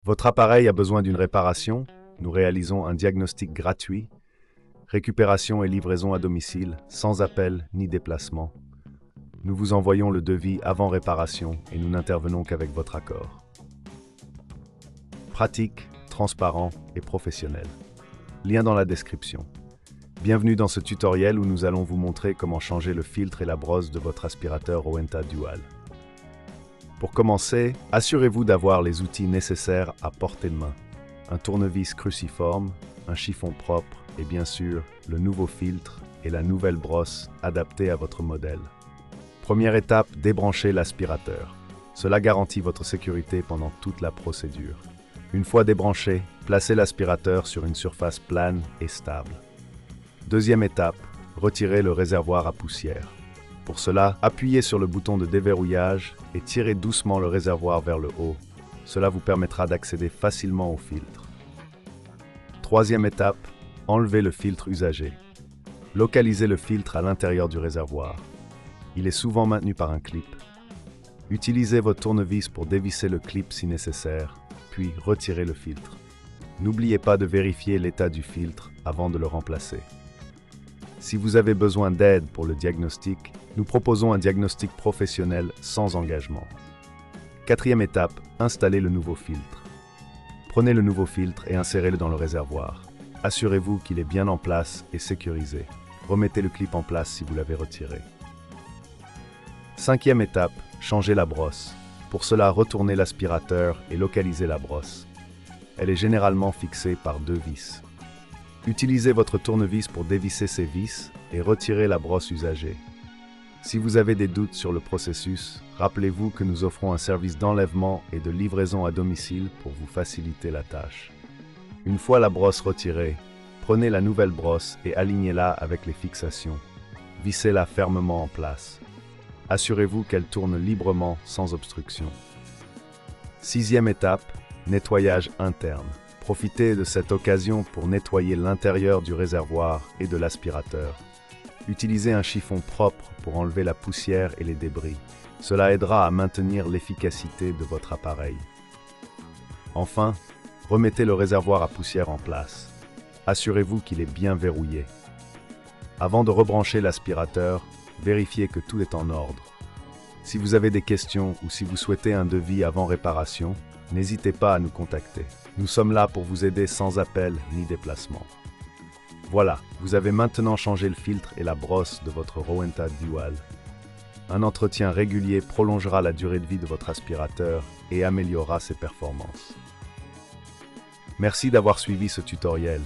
Votre appareil a besoin d'une réparation? Nous réalisons un diagnostic gratuit, récupération et livraison à domicile, sans appel ni déplacement. Nous vous envoyons le devis avant réparation et nous n'intervenons qu'avec votre accord. Pratique, transparent et professionnel. Lien dans la description. Bienvenue dans ce tutoriel où nous allons vous montrer comment changer le filtre et la brosse de votre aspirateur Rowenta Dual. Pour commencer, assurez-vous d'avoir les outils nécessaires à portée de main. Un tournevis cruciforme, un chiffon propre et bien sûr, le nouveau filtre et la nouvelle brosse adaptée à votre modèle. Première étape, débranchez l'aspirateur. Cela garantit votre sécurité pendant toute la procédure. Une fois débranché, placez l'aspirateur sur une surface plane et stable. Deuxième étape, retirez le réservoir à poussière. Pour cela, appuyez sur le bouton de déverrouillage et tirez doucement le réservoir vers le haut. Cela vous permettra d'accéder facilement au filtre. Troisième étape, enlevez le filtre usagé. Localisez le filtre à l'intérieur du réservoir. Il est souvent maintenu par un clip. Utilisez votre tournevis pour dévisser le clip si nécessaire, puis retirez le filtre. N'oubliez pas de vérifier l'état du filtre avant de le remplacer. Si vous avez besoin d'aide pour le diagnostic, nous proposons un diagnostic professionnel sans engagement. Quatrième étape, installez le nouveau filtre. Prenez le nouveau filtre et insérez-le dans le réservoir. Assurez-vous qu'il est bien en place et sécurisé. Remettez le clip en place si vous l'avez retiré. Cinquième étape, changez la brosse. Pour cela, retournez l'aspirateur et localisez la brosse. Elle est généralement fixée par deux vis. Utilisez votre tournevis pour dévisser ces vis et retirer la brosse usagée. Si vous avez des doutes sur le processus, rappelez-vous que nous offrons un service d'enlèvement et de livraison à domicile pour vous faciliter la tâche. Une fois la brosse retirée, prenez la nouvelle brosse et alignez-la avec les fixations. Vissez-la fermement en place. Assurez-vous qu'elle tourne librement sans obstruction. Sixième étape, nettoyage interne. Profitez de cette occasion pour nettoyer l'intérieur du réservoir et de l'aspirateur. Utilisez un chiffon propre pour enlever la poussière et les débris. Cela aidera à maintenir l'efficacité de votre appareil. Enfin, remettez le réservoir à poussière en place. Assurez-vous qu'il est bien verrouillé. Avant de rebrancher l'aspirateur, vérifiez que tout est en ordre. Si vous avez des questions ou si vous souhaitez un devis avant réparation, n'hésitez pas à nous contacter. Nous sommes là pour vous aider sans appel ni déplacement. Voilà, vous avez maintenant changé le filtre et la brosse de votre Rowenta Dual. Un entretien régulier prolongera la durée de vie de votre aspirateur et améliorera ses performances. Merci d'avoir suivi ce tutoriel.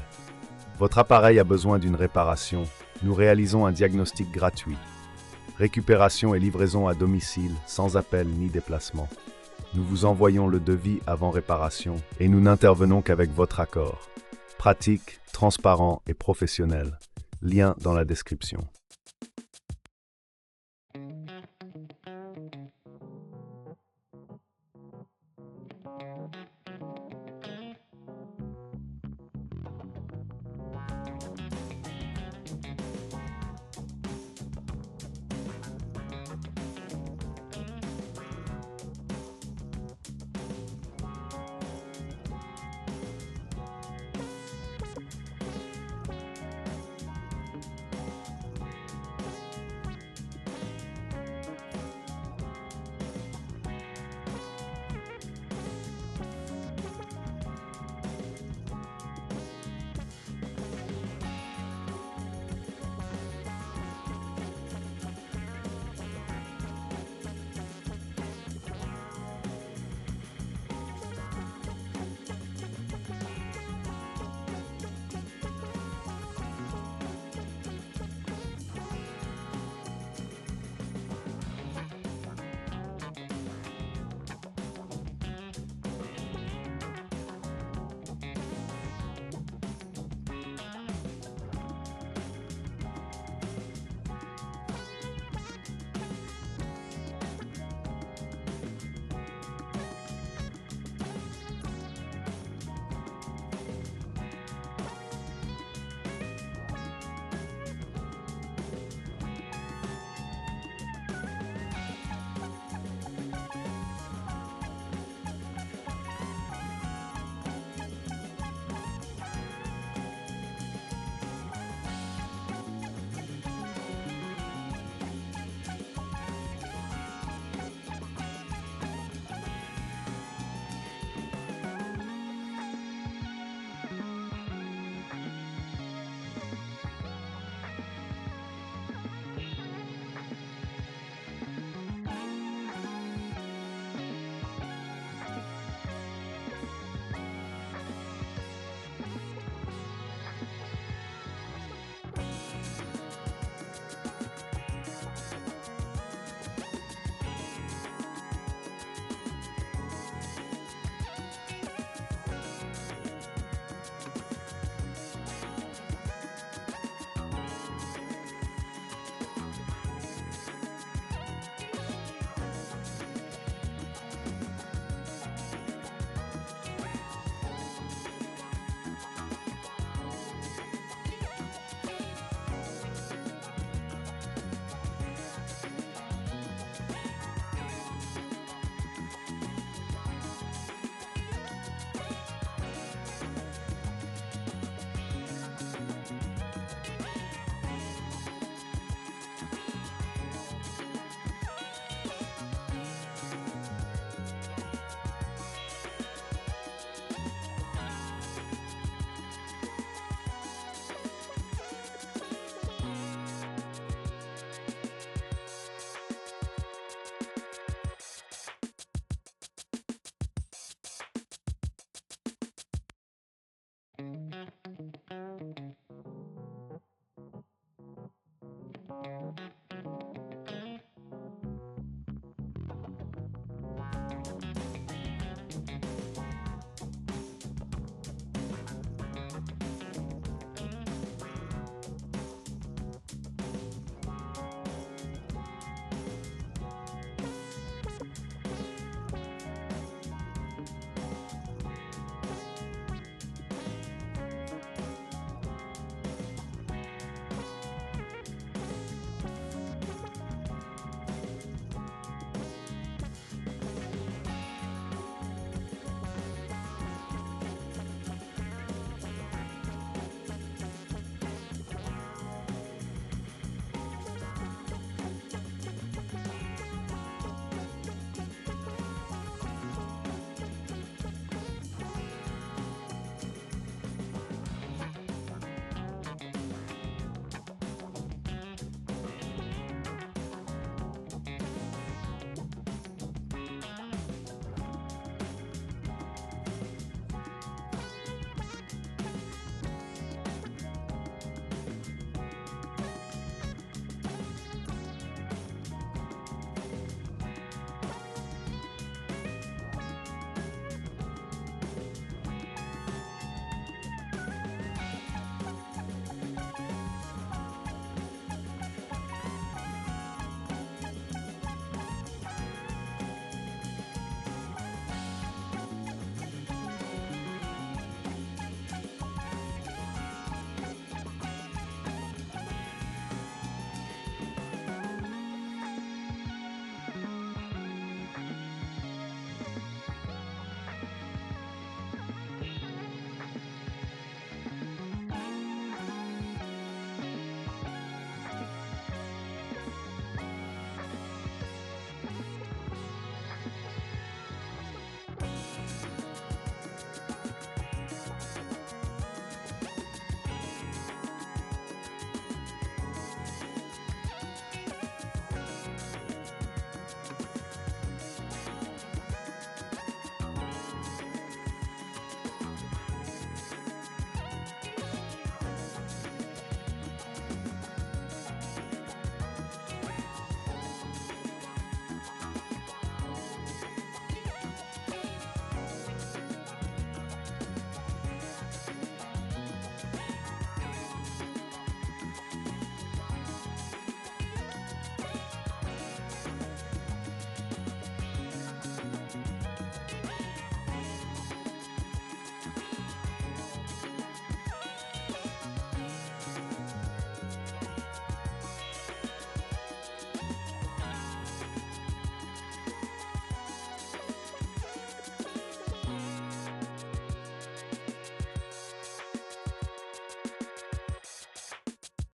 Votre appareil a besoin d'une réparation. Nous réalisons un diagnostic gratuit. Récupération et livraison à domicile, sans appel ni déplacement. Nous vous envoyons le devis avant réparation et nous n'intervenons qu'avec votre accord. Pratique, transparent et professionnel. Lien dans la description.